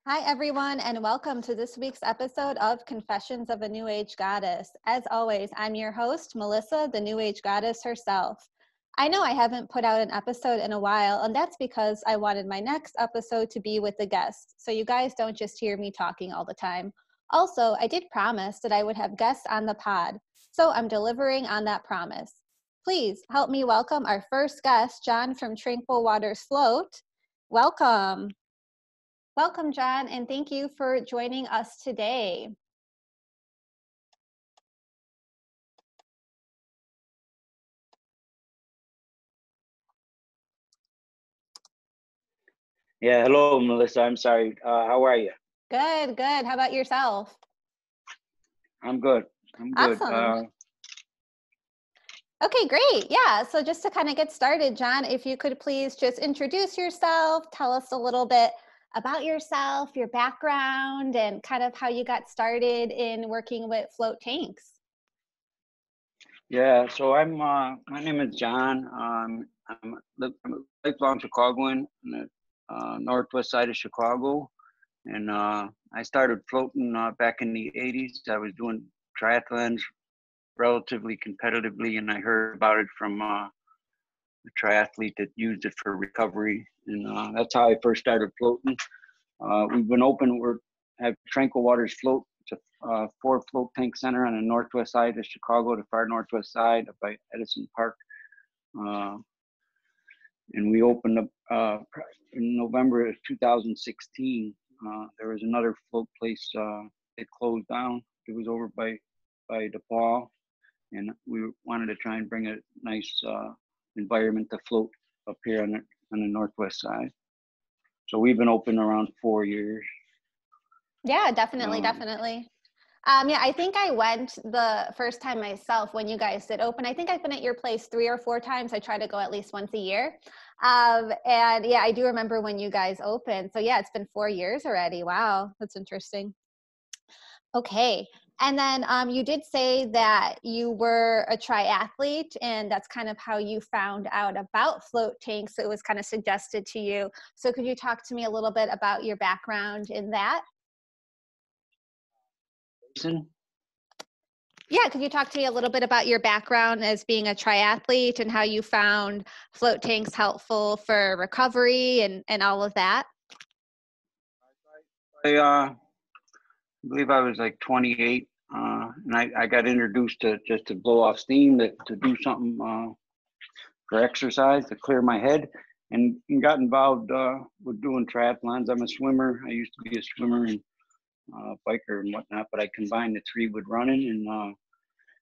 Hi, everyone, and welcome to this week's episode of Confessions of a New Age Goddess. As always, I'm your host, Melissa, the New Age Goddess herself. I know I haven't put out an episode in a while, and that's because I wanted my next episode to be with a guest, so you guys don't just hear me talking all the time. Also, I did promise that I would have guests on the pod, so I'm delivering on that promise. Please help me welcome our first guest, John from Tranquil Waters Float. Welcome. Welcome, John, and thank you for joining us today. Yeah, hello, Melissa. I'm sorry. How are you? Good, good. How about yourself? I'm good. I'm good. Awesome. Okay, great. Yeah, so just to kind of get started, John, if you could please just introduce yourself, tell us a little bit about yourself, your background, and kind of how you got started in working with float tanks. Yeah, so my name is John. I'm a lifelong Chicagoan on the northwest side of Chicago, and I started floating back in the '80s. I was doing triathlons relatively competitively, and I heard about it from a triathlete that used it for recovery, and that's how I first started floating. We've been open. We have Tranquil Waters Float. It's a 4 float tank center on the northwest side of Chicago, the far northwest side, up by Edison Park. And we opened up in November of 2016. There was another float place that closed down. It was over by DePaul, and we wanted to try and bring a nice environment to float up here on the northwest side. So we've been open around 4 years. Yeah, definitely. Yeah, I think I went the first time myself when you guys did open. I think I've been at your place 3 or 4 times. I try to go at least once a year. And yeah, I do remember when you guys opened. So yeah, it's been 4 years already. Wow, that's interesting. Okay. And then you did say that you were a triathlete, and that's kind of how you found out about float tanks. It was kind of suggested to you. So could you talk to me a little bit about your background in that? Yeah, could you talk to me a little bit about your background as being a triathlete and how you found float tanks helpful for recovery and all of that? I believe I was like 28, and I got introduced to just to blow off steam, to do something for exercise to clear my head, and got involved with doing triathlons. I'm a swimmer. I used to be a swimmer and biker and whatnot, but I combined the 3 with running. And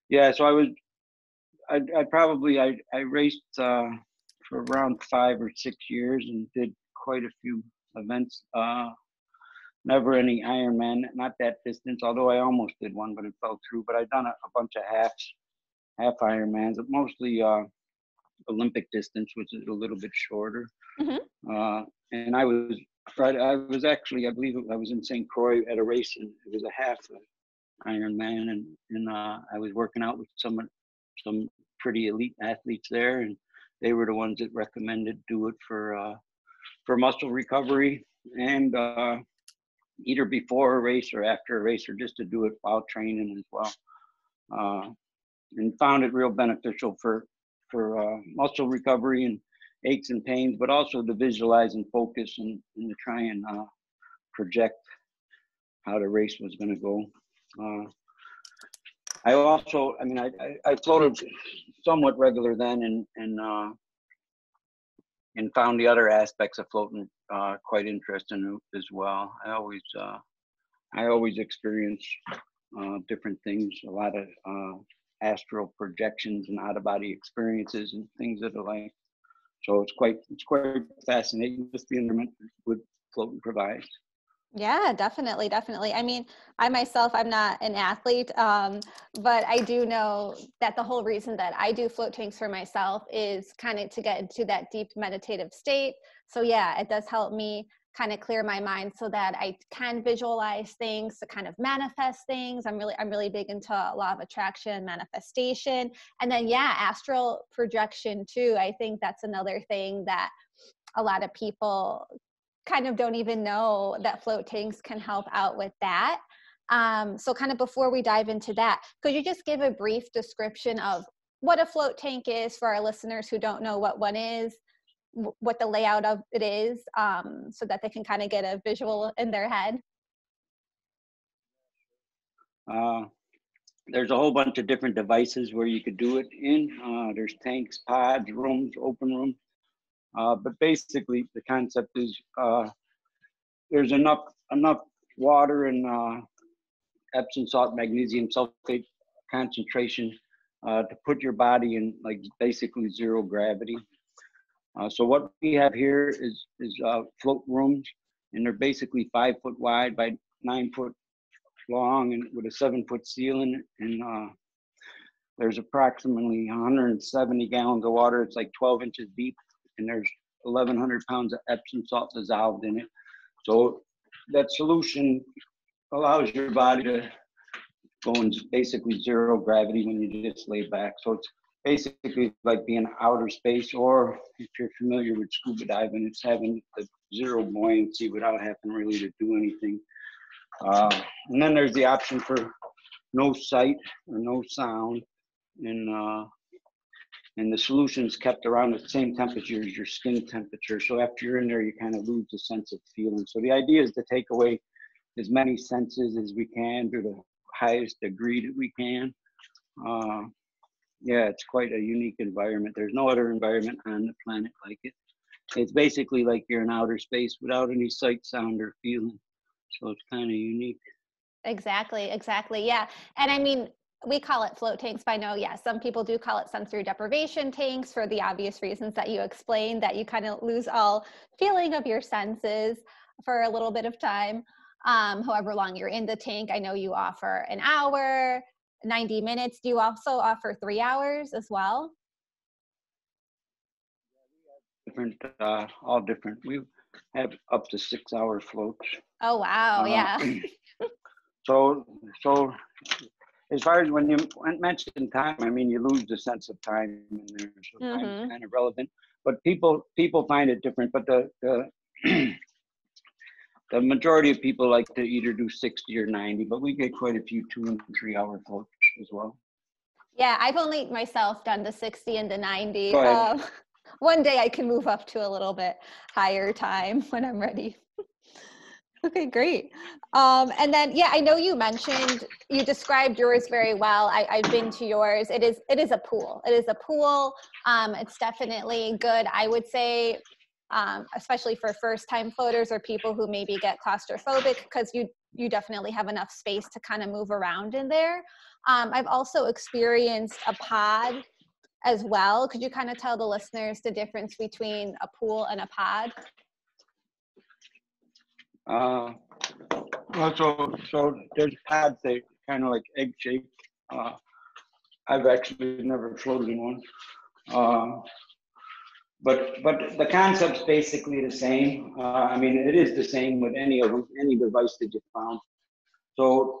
yeah, so I raced for around 5 or 6 years and did quite a few events. Never any Ironman, not that distance, although I almost did one, but it fell through. But I've done a bunch of half Ironmans, mostly Olympic distance, which is a little bit shorter. Mm-hmm. And I was actually, I believe I was in St. Croix at a race, and it was a half Ironman, and I was working out with some pretty elite athletes there, and they were the ones that recommended do it for muscle recovery, and either before a race or after a race, or just to do it while training as well. And found it real beneficial for muscle recovery and aches and pains, but also to visualize and focus and to try and project how the race was going to go. I also, I mean, I floated somewhat regular then, and found the other aspects of floating quite interesting as well. I always experience different things, a lot of astral projections and out of body experiences and things that are like. So it's quite fascinating, just the environment would floating provides. Yeah, definitely. I mean, I myself, I'm not an athlete, but I do know that the whole reason that I do float tanks for myself is kind of to get into that deep meditative state. So yeah, it does help me kind of clear my mind so that I can visualize things, to kind of manifest things. I'm really big into law of attraction, manifestation, and then yeah, astral projection too. I think that's another thing that a lot of people kind of don't even know that float tanks can help out with that. So kind of before we dive into that, could you just give a brief description of what a float tank is for our listeners who don't know what one is, what the layout of it is, so that they can kind of get a visual in their head? There's a whole bunch of different devices where you could do it in. There's tanks, pods, rooms, open rooms. But basically, the concept is there's enough water and Epsom salt, magnesium sulfate concentration to put your body in like basically zero gravity. So what we have here is float rooms, and they're basically 5 foot wide by 9 foot long, and with a 7 foot ceiling. And there's approximately 170 gallons of water. It's like 12 inches deep, and there's 1,100 pounds of Epsom salt dissolved in it. So that solution allows your body to go in basically zero gravity when you just lay back. So it's basically like being outer space, or if you're familiar with scuba diving, it's having the zero buoyancy without having really to do anything. And then there's the option for no sight or no sound, and the solution's kept around the same temperature as your skin temperature. So after you're in there, you kind of lose the sense of feeling. So the idea is to take away as many senses as we can to the highest degree that we can. Yeah, it's quite a unique environment. There's no other environment on the planet like it. It's basically like you're in outer space without any sight, sound, or feeling. So it's kind of unique. Exactly. Yeah. And I mean, we call it float tanks, but I know, yeah, some people do call it sensory deprivation tanks for the obvious reasons that you explained, that you kind of lose all feeling of your senses for a little bit of time. However long you're in the tank. I know you offer an hour, 90 minutes. Do you also offer 3 hours as well? Different, all different. We have up to 6 hour floats. Oh, wow. Yeah. So as far as when you mentioned time, I mean, you lose the sense of time in there, so time's kind of relevant. But people find it different. But the the majority of people like to either do 60 or 90, but we get quite a few 2 and 3 hour floats as well. Yeah, I've only myself done the 60 and the 90. Go ahead. One day I can move up to a little bit higher time when I'm ready. Okay, great. And then, yeah, I know you mentioned, you described yours very well. I've been to yours. It is a pool. It is a pool. It's definitely good. I would say, especially for first-time floaters or people who maybe get claustrophobic, because you definitely have enough space to kind of move around in there. I've also experienced a pod as well. Could you kind of tell the listeners the difference between a pool and a pod? So there's pods that kind of like egg shaped. I've actually never floated in one. But the concept's basically the same. I mean, it is the same with any of them, any device that you found. So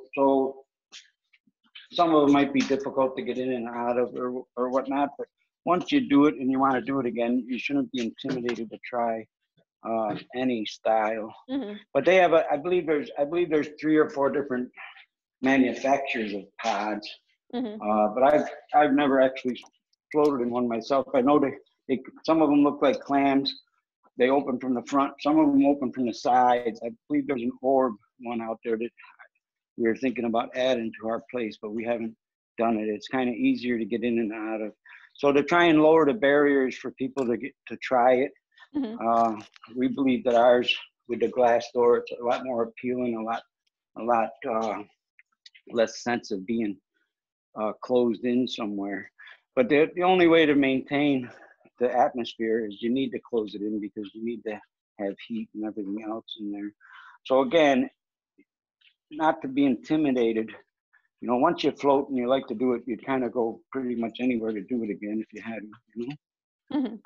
some of them might be difficult to get in and out of or whatnot, but once you do it and you want to do it again, you shouldn't be intimidated to try any style. But they have I believe there's 3 or 4 different manufacturers of pods. But I've never actually floated in one myself. I know they some of them look like clams. They open from the front. Some of them open from the sides. I believe there's an orb one out there that we were thinking about adding to our place, but we haven't done it. It's kind of easier to get in and out of. So to try and lower the barriers for people to try it, we believe that ours with the glass door, it's a lot more appealing, a lot less sense of being closed in somewhere. But the only way to maintain the atmosphere is you need to close it in, because you need to have heat and everything else in there. So again, not to be intimidated. You know, once you float and you like to do it, you'd kind of go pretty much anywhere to do it again if you had to, you know?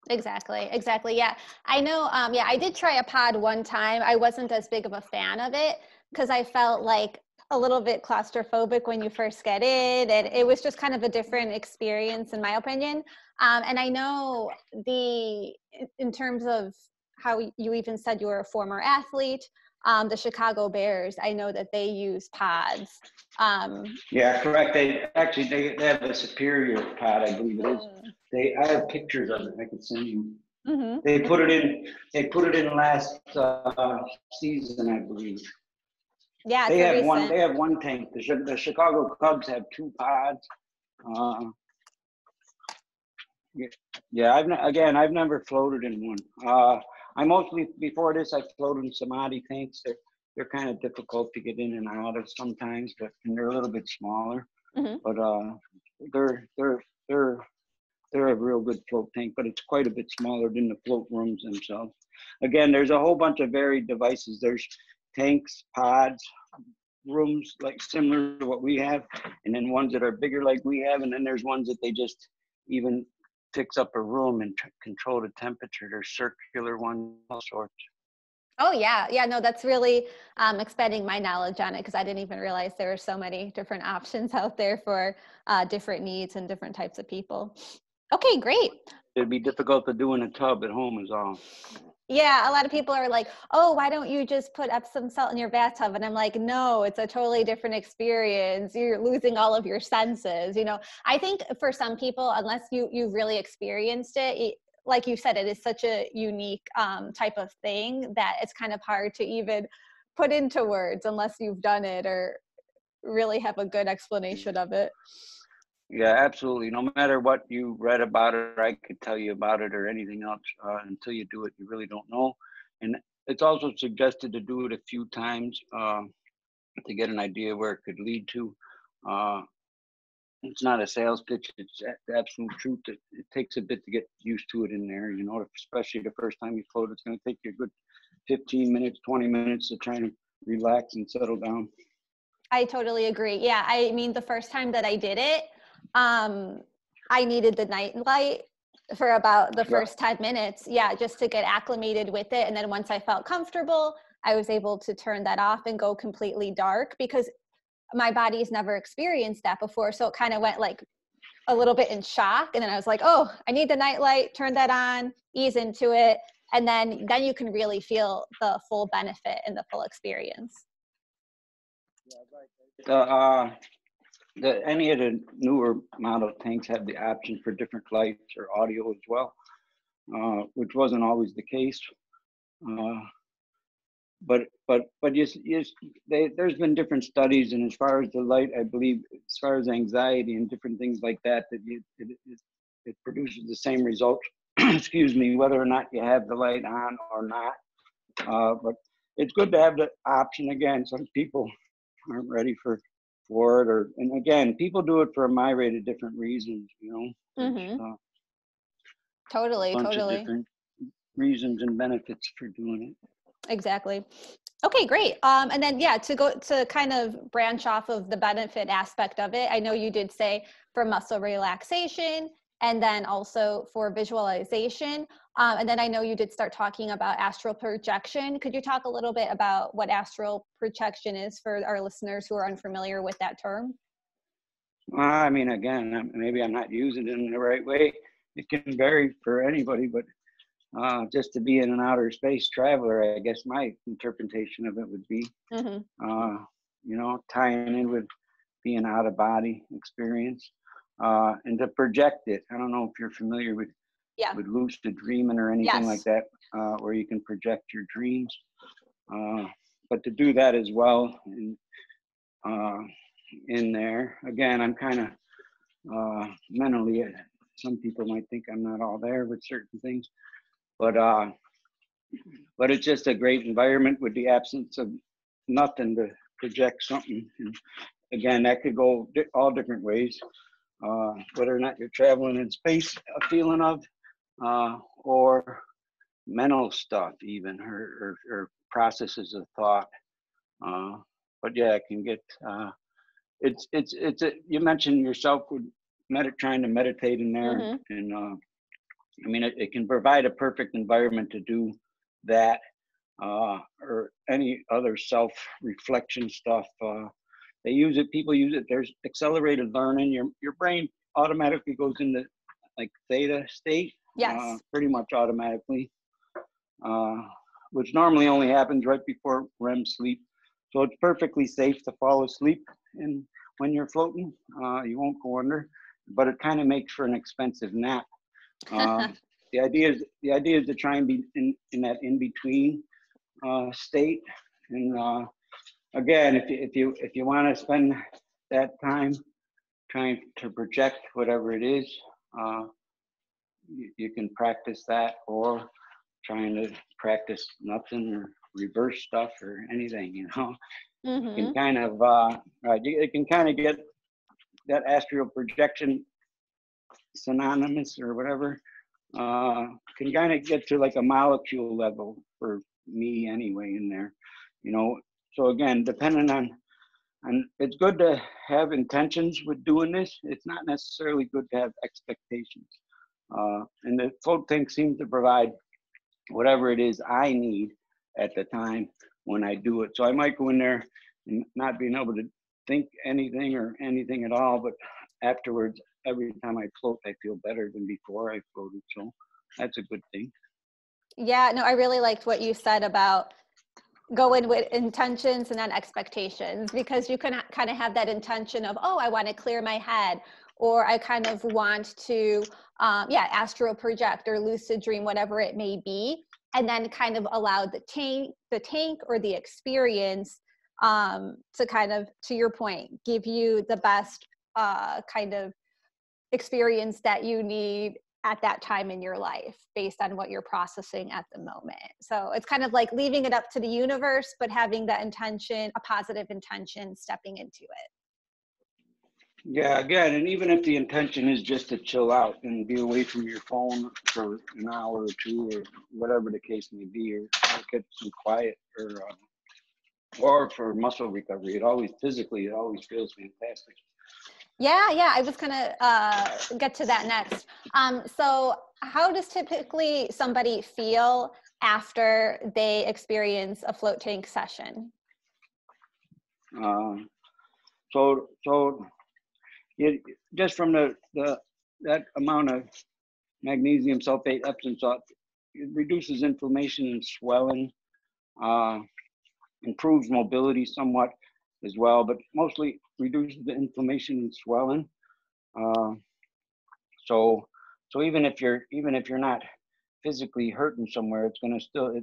Exactly. Yeah. I know. Yeah, I did try a pod one time. I wasn't as big of a fan of it because I felt like a little bit claustrophobic when you first get in, and it was just kind of a different experience in my opinion. And I know in terms of how you even said you were a former athlete. The Chicago Bears, I know that they use pods. Yeah, correct. They have a superior pod, I believe it is. I have pictures of it. I could send you. Mm-hmm. They put it in. They put it in last season, I believe. Yeah, They it's a have one. recent. They have one tank. The Chicago Cubs have 2 pods. Yeah. I've never floated in one. I mostly before this I floated in Samadhi tanks. They're kind of difficult to get in and out of sometimes, and they're a little bit smaller. Mm-hmm. But they're a real good float tank, but it's quite a bit smaller than the float rooms themselves. Again, there's a whole bunch of varied devices. There's tanks, pods, rooms like similar to what we have, and then ones that are bigger like we have, and then there's ones that they just even fix up a room and control the temperature. There's circular ones, all sorts. Oh yeah, yeah. No, that's really expanding my knowledge on it, because I didn't even realize there were so many different options out there for different needs and different types of people. Okay, great. It'd be difficult to do in a tub at home is all. Yeah, a lot of people are like, oh, why don't you just put Epsom salt in your bathtub? And I'm like, no, it's a totally different experience. You're losing all of your senses. I think for some people, unless you've really experienced it, like you said, it is such a unique type of thing that it's kind of hard to even put into words unless you've done it or really have a good explanation of it. Yeah, absolutely. No matter what you read about it, or I could tell you about it, or anything else, until you do it, you really don't know. And it's also suggested to do it a few times to get an idea where it could lead to. It's not a sales pitch; it's the absolute truth. It takes a bit to get used to it in there. Especially the first time you float, it's going to take you a good 15 minutes, 20 minutes to try to relax and settle down. I totally agree. Yeah, I mean, the first time that I did it, I needed the night light for about the first 10 minutes. Yeah, just to get acclimated with it. And then once I felt comfortable, I was able to turn that off and go completely dark, because my body's never experienced that before. So it kind of went like a little bit in shock. And then I was like, oh, I need the night light, turn that on, ease into it. And then you can really feel the full benefit and the full experience. Any of the newer model tanks have the option for different lights or audio as well, which wasn't always the case. But there's been different studies, and as far as the light, I believe, as far as anxiety and different things like that, it produces the same result. Excuse me, whether or not you have the light on or not. But it's good to have the option. Again, some people aren't ready for it, and again, people do it for a myriad of different reasons. Mm-hmm. Totally. Of different reasons and benefits for doing it. Exactly. Okay, great. And then, to kind of branch off of the benefit aspect of it, I know you did say for muscle relaxation and then also for visualization. And then I know you did start talking about astral projection. Could you talk a little bit about what astral projection is for our listeners who are unfamiliar with that term? I mean, again, maybe I'm not using it in the right way. It can vary for anybody, but just to be an outer space traveler, I guess my interpretation of it would be, tying in with being out of body experience, and to project it. I don't know if you're familiar with lucid dreaming or anything like that, where you can project your dreams. But to do that as well in there, again, I'm kind of mentally, some people might think I'm not all there with certain things. But it's just a great environment with the absence of nothing to project something. And again, that could go all different ways, whether or not you're traveling in space, a feeling of, or mental stuff even, or processes of thought. But yeah, it can get, you mentioned yourself with trying to meditate in there. Mm-hmm. And I mean, it can provide a perfect environment to do that, or any other self-reflection stuff. People use it. There's accelerated learning. Your brain automatically goes into like theta state, yes, pretty much automatically. which normally only happens right before REM sleep. So it's perfectly safe to fall asleep and when you're floating. You won't go under, but it kind of makes for an expensive nap. The idea is to try and be in that in between state. And again, if you want to spend that time trying to project whatever it is, you can practice that, or trying to practice nothing or reverse stuff or anything. You can kind of it can kind of get that astral projection synonymous or whatever. Can kind of get to like a molecule level for me anyway in there. So again, depending on it's good to have intentions with doing this. It's not necessarily good to have expectations. And the float tank seems to provide whatever it is I need at the time when I do it. So I might go in there and not being able to think anything or anything at all, but afterwards, every time I float, I feel better than before I floated. So that's a good thing. Yeah, no, I really liked what you said about going with intentions and then expectations, because you can kind of have that intention of, oh, I want to clear my head, or I kind of want to, astral project or lucid dream, whatever it may be, and then kind of allow the tank or the experience to kind of, to your point, give you the best kind of experience that you need at that time in your life based on what you're processing at the moment. So it's kind of like leaving it up to the universe, but having that intention, a positive intention, stepping into it. Yeah, again, and even if the intention is just to chill out and be away from your phone for an hour or two, or whatever the case may be, or get some quiet, or for muscle recovery, it always feels fantastic. Yeah, I was gonna get to that next. So how does typically somebody feel after they experience a float tank session? So just from that amount of magnesium sulfate, Epsom salt, it reduces inflammation and swelling, improves mobility somewhat as well, but mostly reduces the inflammation and swelling. So even if you're not physically hurting somewhere, it's gonna still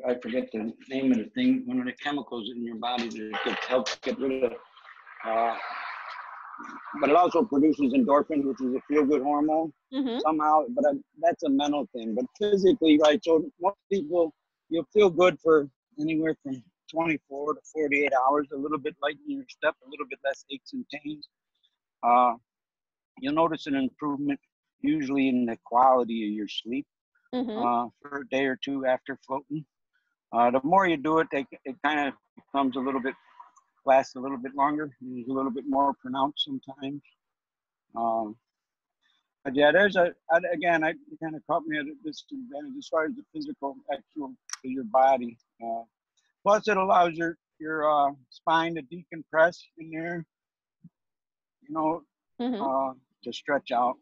I forget the name of the thing, one of the chemicals in your body that helps get rid of, but it also produces endorphin, which is a feel-good hormone somehow, but that's a mental thing. But physically, right, so most people, you'll feel good for anywhere from 24 to 48 hours, a little bit light in your step, a little bit less aches and pains. You'll notice an improvement usually in the quality of your sleep for a day or two after floating. The more you do it, it kind of becomes lasts a little bit longer. It's a little bit more pronounced sometimes. But yeah, again, I kind of caught me at a disadvantage as far as the physical actual to your body. Plus, it allows your spine to decompress in there, to stretch out.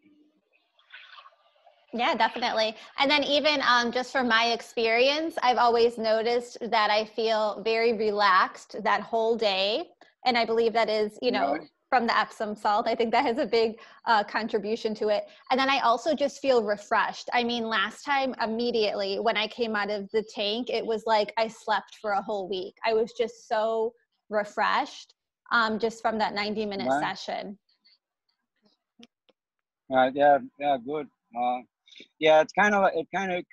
Yeah, definitely. And then even just from my experience, I've always noticed that I feel very relaxed that whole day. And I believe that is, Really? from the Epsom salt. I think that has a big contribution to it. And then I also just feel refreshed. I mean, last time, immediately when I came out of the tank, it was like I slept for a whole week. I was just so refreshed just from that 90-minute session. Yeah, good. Yeah, it kind of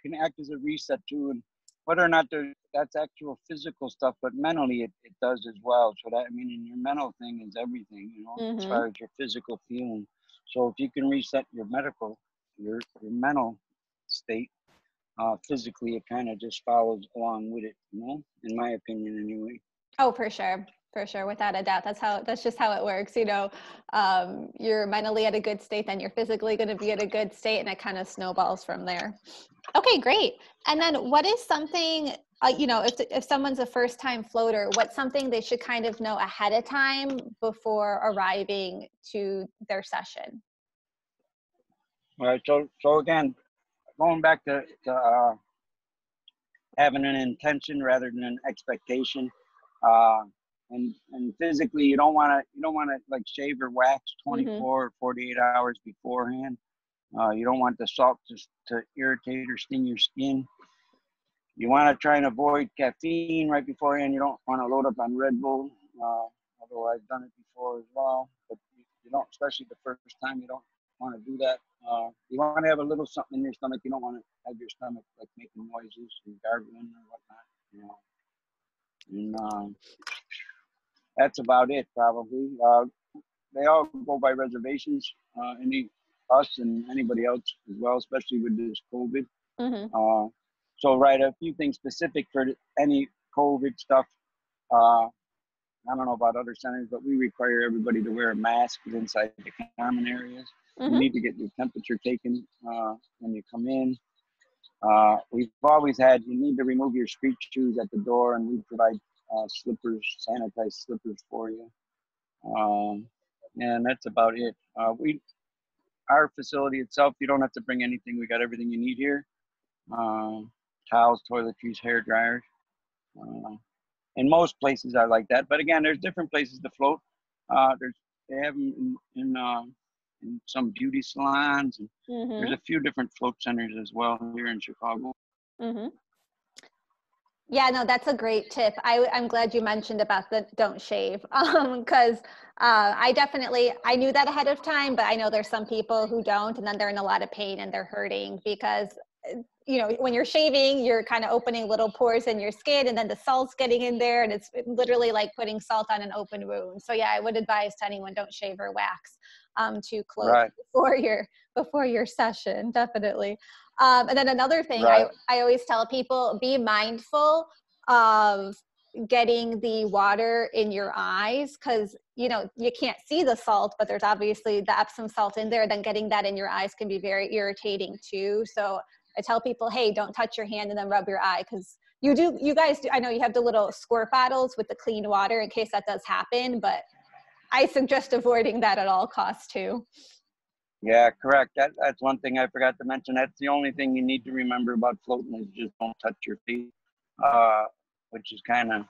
can act as a reset too, and whether or not that's actual physical stuff, but mentally it does as well. So that, I mean, and your mental thing is everything, as far as your physical feeling. So if you can reset your mental state, physically, it kind of just follows along with it, in my opinion anyway. Oh, for sure. For sure, without a doubt. That's just how it works. You're mentally at a good state, then you're physically going to be at a good state, and it kind of snowballs from there. Okay, great. And then what is something, if someone's a first-time floater, what's something they should kind of know ahead of time before arriving to their session? All right. So again, going back to having an intention rather than an expectation. Uh, and physically, you don't want to like shave or wax Mm-hmm. 24 or 48 hours beforehand. You don't want the salt to irritate or sting your skin. You want to try and avoid caffeine right beforehand. You don't want to load up on Red Bull, although I've done it before as well. But you don't, especially the first time, you don't want to do that. You want to have a little something in your stomach. You don't want to have your stomach like making noises and gargling or whatnot. You know, and that's about it probably. They all go by reservations. Us and anybody else as well, especially with this COVID. Mm-hmm. Uh, so, right, a few things specific for any COVID stuff. Uh, I don't know about other centers, but we require everybody to wear a mask inside the common areas. You Mm-hmm. need to get your temperature taken when you come in. We've always had, you need to remove your street shoes at the door, and we provide slippers, sanitized slippers for you. Um, and that's about it. Our facility itself, you don't have to bring anything. We got everything you need here. Towels, toiletries, hair dryers. Uh, and most places are like that. But again, there's different places to float. They have them in some beauty salons. And there's Mm-hmm. a few different float centers as well here in Chicago. Mm-hmm. Yeah, no, that's a great tip. I'm glad you mentioned about the don't shave, because I knew that ahead of time, but I know there's some people who don't, and then they're in a lot of pain and they're hurting because, when you're shaving, you're kind of opening little pores in your skin, and then the salt's getting in there, and it's literally like putting salt on an open wound. So yeah, I would advise to anyone, don't shave or wax too close Right, before your session, definitely. And then another thing right, I always tell people, be mindful of getting the water in your eyes, because you can't see the salt, but there's obviously the Epsom salt in there. Then getting that in your eyes can be very irritating too. So I tell people, hey, don't touch your hand and then rub your eye, because you guys do. I know you have the little squirt bottles with the clean water in case that does happen, but I suggest avoiding that at all costs too. yeah, correct. That's one thing I forgot to mention. That's the only thing you need to remember about floating is just don't touch your feet, uh, which is kind of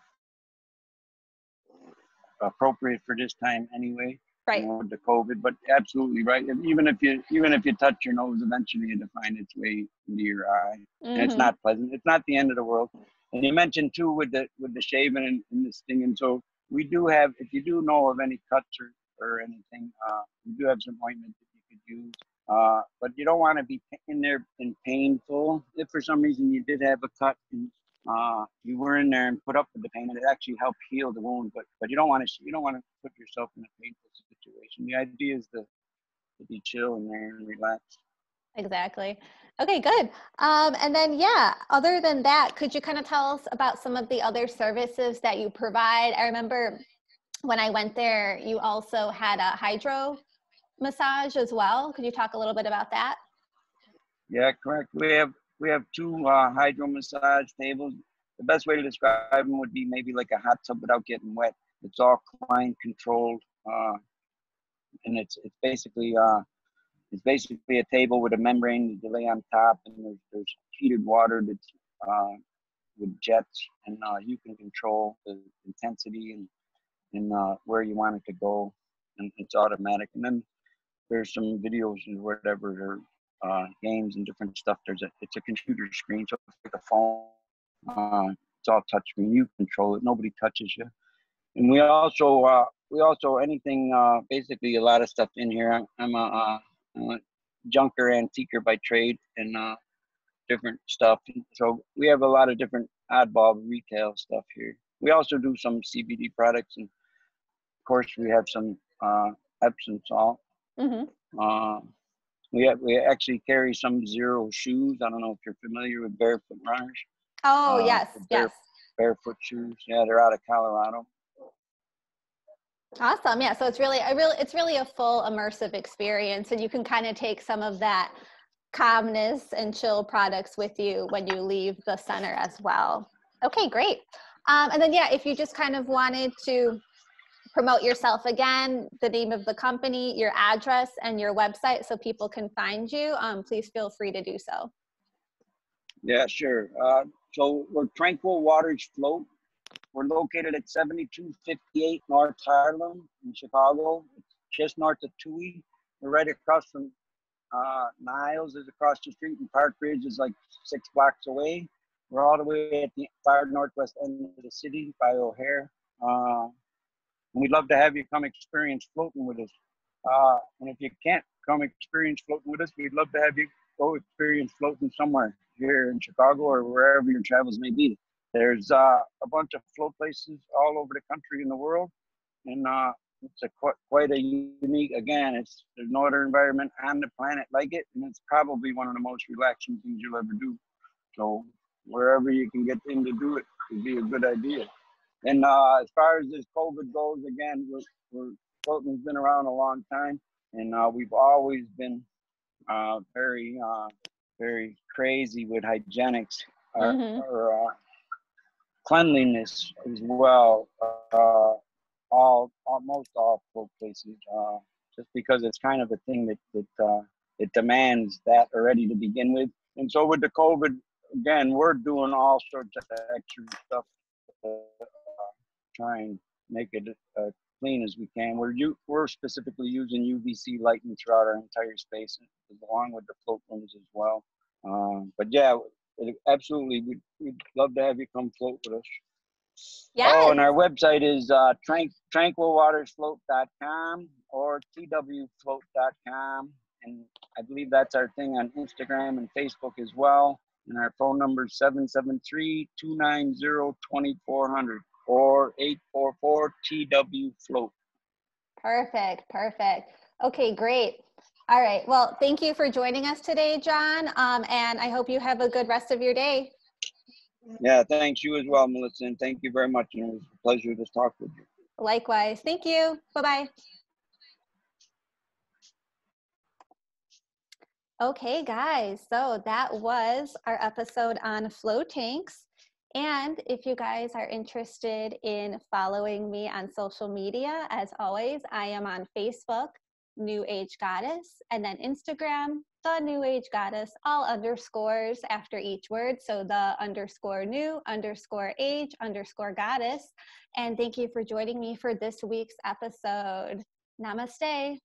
appropriate for this time anyway, Right. with the COVID. But absolutely right. Even if you touch your nose, eventually it'll find its way into your eye, and it's Mm-hmm. not pleasant. It's not the end of the world. And you mentioned too with the shaving and this thing, and so we do have. If you do know of any cuts or anything, we do have some ointment that you could use. But you don't want to be in there in painful. If for some reason you did have a cut and you were in there and put up with the pain, and it actually helped heal the wound. But you don't want to put yourself in a painful situation. The idea is to be chill in there and relax. Exactly. Okay, good. And then, yeah, other than that, could you kind of tell us about some of the other services that you provide? I remember when I went there, you also had a hydro massage as well. Could you talk a little bit about that? Yeah, correct. We have two hydro massage tables. The best way to describe them would be maybe like a hot tub without getting wet. It's all climate controlled, and it's basically a table with a membrane that you lay on top, and there's heated water that's with jets, and you can control the intensity and where you want it to go, and it's automatic. And then there's some videos and whatever, or games and different stuff. It's a computer screen, so it's like a phone. It's all touchscreen. You control it. Nobody touches you. And we also anything, basically a lot of stuff in here. I'm a junker antiquer by trade, and different stuff. So we have a lot of different oddball retail stuff here. We also do some CBD products, and of course we have some Epsom salt. Mm-hmm. Uh, we actually carry some zero shoes. I don't know if you're familiar with barefoot runners. Oh, yes, The yes. barefoot shoes. Yeah, they're out of Colorado. Awesome. Yeah. So it's really a full immersive experience, and you can kind of take some of that calmness and chill products with you when you leave the center as well. Okay, great. And then, yeah, if you just kind of wanted to promote yourself again, the name of the company, your address, and your website so people can find you, please feel free to do so. Yeah, sure. So we're Tranquil Waters Float. We're located at 7258 North Harlem in Chicago. It's just north of Tui. We're right across from Niles is across the street, and Park Ridge is like 6 blocks away. We're all the way at the far northwest end of the city by O'Hare. And we'd love to have you come experience floating with us. And if you can't come experience floating with us, we'd love to have you go experience floating somewhere here in Chicago or wherever your travels may be. There's a bunch of float places all over the country and the world. And it's quite a unique, again, there's no other environment on the planet like it. And it's probably one of the most relaxing things you'll ever do. So wherever you can get in to do it would be a good idea. And as far as this COVID goes, again, floating's been around a long time, and we've always been very, very crazy with hygienics or cleanliness as well. Almost all float places, just because it's kind of a thing that it demands that already to begin with. And so with the COVID, again, we're doing all sorts of extra stuff to try and make it clean as we can. We're specifically using UVC lighting throughout our entire space, along with the float rooms as well. But yeah, absolutely, we'd love to have you come float with us. Yes. Oh, and our website is tranquilwatersfloat.com or twfloat.com. And I believe that's our thing on Instagram and Facebook as well. And our phone number is 773-290-2400 or 844-TW-FLOAT. Perfect. Okay, great. All right. Well, thank you for joining us today, John. And I hope you have a good rest of your day. Yeah, thanks. You as well, Melissa. And thank you very much. And it was a pleasure to talk with you. Likewise. Thank you. Bye-bye. Okay, guys. So that was our episode on float tanks. And if you guys are interested in following me on social media, as always, I am on Facebook, New Age Goddess, and then Instagram, The New Age Goddess, all underscores after each word. So the _new_age_goddess. And thank you for joining me for this week's episode. Namaste.